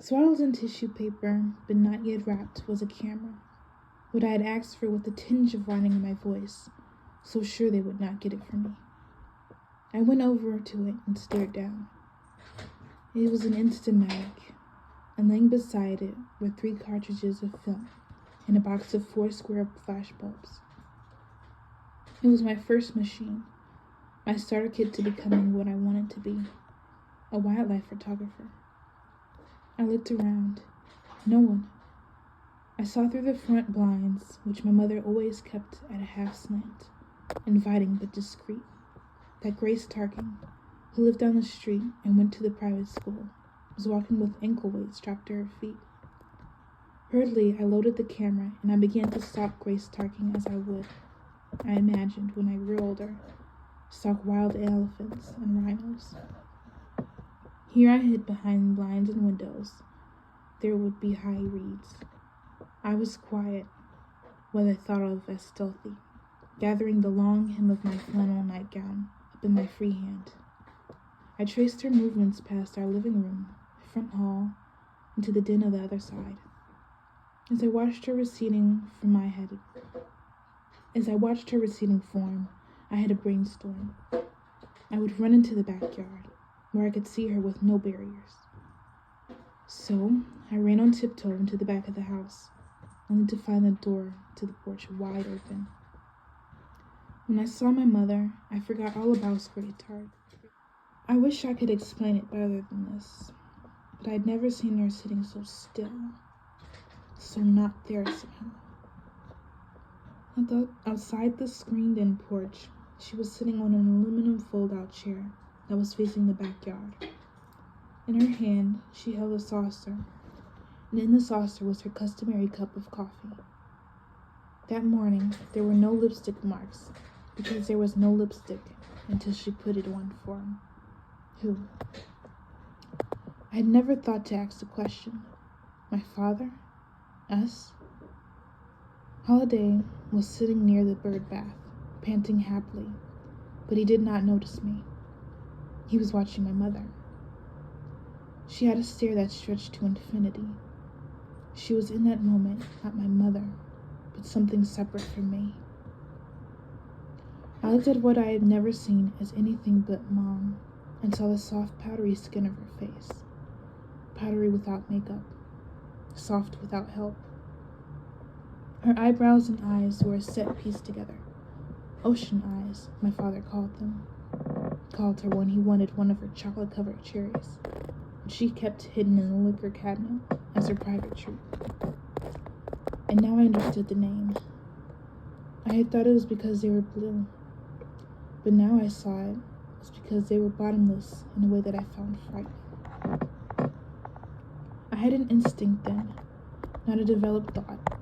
Swaddled in tissue paper, but not yet wrapped, was a camera. What I had asked for with a tinge of whining in my voice, so sure they would not get it from me. I went over to it and stared down. It was an Instamatic, and laying beside it were 3 cartridges of film and a box of 4 square flash bulbs. It was my first machine, my starter kit to becoming what I wanted to be, a wildlife photographer. I looked around. No one. I saw through the front blinds, which my mother always kept at a half slant, inviting but discreet, that Grace Tarkin, who lived down the street and went to the private school, was walking with ankle weights strapped to her feet. Hurriedly, I loaded the camera, and I began to stalk Grace Tarkin as I would, I imagined, when I grew older, stalk wild elephants and rhinos. Here I hid behind blinds and windows. There would be high reeds. I was quiet, what I thought of as stealthy, gathering the long hem of my flannel nightgown up in my free hand. I traced her movements past our living room, front hall, into the den on the other side. As I watched her receding form, I had a brainstorm. I would run into the backyard, where I could see her with no barriers. So I ran on tiptoe into the back of the house, only to find the door to the porch wide open. When I saw my mother, I forgot all about Grace Tarkin. I wish I could explain it better than this, but I'd never seen her sitting so still, so not there somehow. Outside the screened-in porch, she was sitting on an aluminum fold-out chair that was facing the backyard. In her hand, she held a saucer, and in the saucer was her customary cup of coffee. That morning, there were no lipstick marks, because there was no lipstick until she put it on for him. Who? I had never thought to ask the question. My father? Us? Holiday was sitting near the bird bath, panting happily, but he did not notice me. He was watching my mother. She had a stare that stretched to infinity. She was in that moment not my mother, but something separate from me. I looked at what I had never seen as anything but Mom, and saw the soft, powdery skin of her face. Powdery without makeup, soft without help. Her eyebrows and eyes were a set piece together. Ocean eyes, my father called her when he wanted one of her chocolate-covered cherries, which she kept hidden in the liquor cabinet as her private treat. And now I understood the name. I had thought it was because they were blue, but now I saw it was because they were bottomless in a way that I found frightening. I had an instinct then, not a developed thought,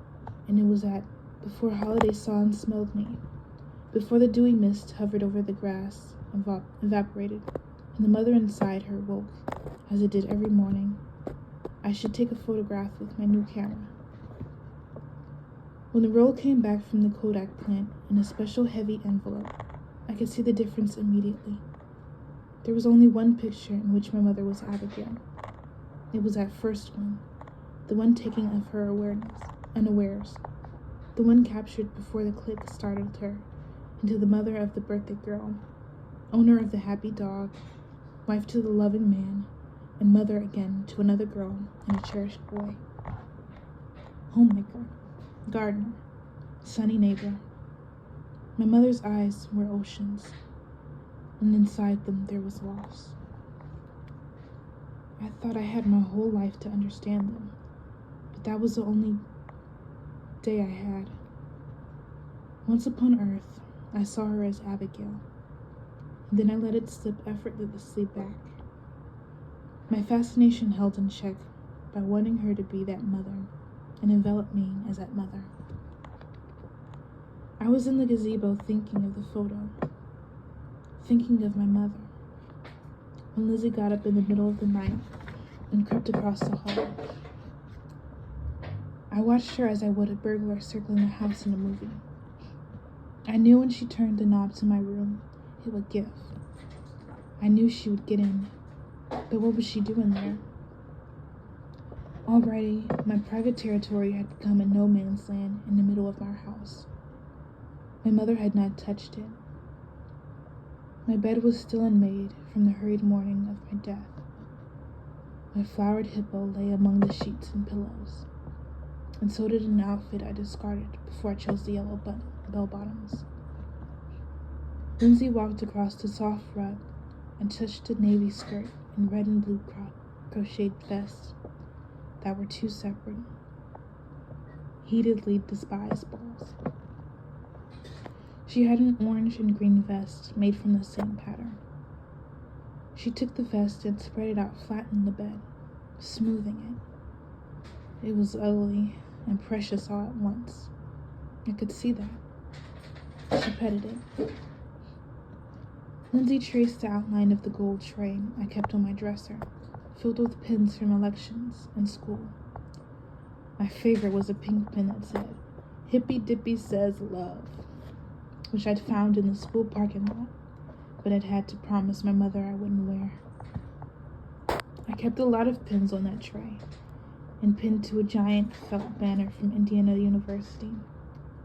and it was that before Holiday saw and smelled me, before the dewy mist hovered over the grass and evaporated, and the mother inside her woke, as it did every morning, I should take a photograph with my new camera. When the roll came back from the Kodak plant in a special heavy envelope, I could see the difference immediately. There was only one picture in which my mother was Abigail. It was that first one, the one taken of her unawares, the one captured before the click startled her into the mother of the birthday girl, owner of the happy dog, wife to the loving man, and mother again to another girl and a cherished boy. Homemaker, gardener, sunny neighbor. My mother's eyes were oceans, and inside them there was loss. I thought I had my whole life to understand them, but that was the only day I had. Once upon earth, I saw her as Abigail, and then I let it slip effortlessly back. My fascination held in check by wanting her to be that mother and envelop me as that mother. I was in the gazebo thinking of the photo, thinking of my mother, when Lizzie got up in the middle of the night and crept across the hall. I watched her as I would a burglar circling a house in a movie. I knew when she turned the knob to my room, it would give. I knew she would get in, but what was she doing there? Already, my private territory had become a no man's land in the middle of our house. My mother had not touched it. My bed was still unmade from the hurried morning of my death. My flowered hippo lay among the sheets and pillows, and so did an outfit I discarded before I chose the yellow bell bottoms. Lindsay walked across the soft rug and touched a navy skirt and red and blue crocheted vest that were two separate, heatedly despised balls. She had an orange and green vest made from the same pattern. She took the vest and spread it out flat in the bed, smoothing it. It was ugly and precious all at once. I could see that. She petted it. Lindsay traced the outline of the gold tray I kept on my dresser, filled with pins from elections and school. My favorite was a pink pin that said, "Hippy Dippy Says Love," which I'd found in the school parking lot, but I'd had to promise my mother I wouldn't wear. I kept a lot of pins on that tray, and pinned to a giant felt banner from Indiana University,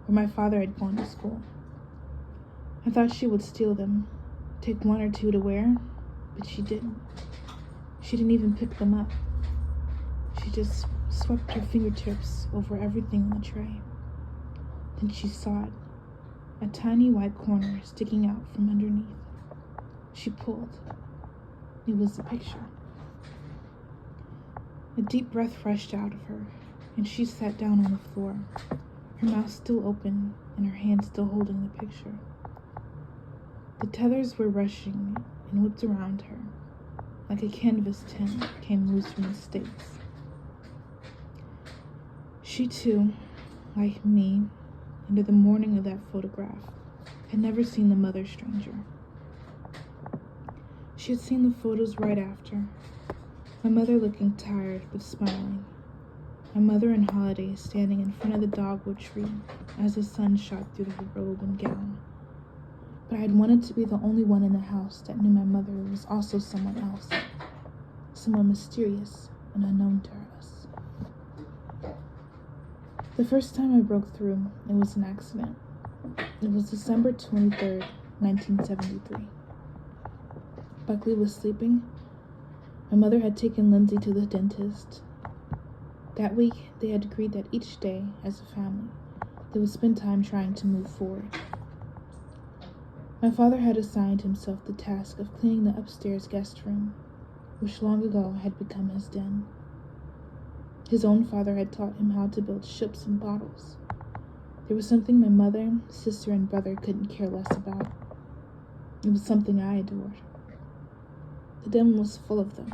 where my father had gone to school. I thought she would steal them, take one or two to wear, but she didn't. She didn't even pick them up. She just swept her fingertips over everything on the tray. Then she saw it, a tiny white corner sticking out from underneath. She pulled. It was a picture. A deep breath rushed out of her, and she sat down on the floor, her mouth still open and her hand still holding the picture. The tethers were rushing and whipped around her, like a canvas tent came loose from the stakes. She too, like me, under the morning of that photograph, had never seen the mother stranger. She had seen the photos right after, my mother looking tired but smiling, my mother in holiday standing in front of the dogwood tree as the sun shot through her robe and gown. But I had wanted to be the only one in the house that knew my mother was also someone else, someone mysterious and unknown to us. The first time I broke through, it was an accident. It was December 23rd, 1973. Buckley was sleeping. My mother had taken Lindsay to the dentist. That week, they had agreed that each day, as a family, they would spend time trying to move forward. My father had assigned himself the task of cleaning the upstairs guest room, which long ago had become his den. His own father had taught him how to build ships and bottles. There was something my mother, sister, and brother couldn't care less about. It was something I adored. The den was full of them.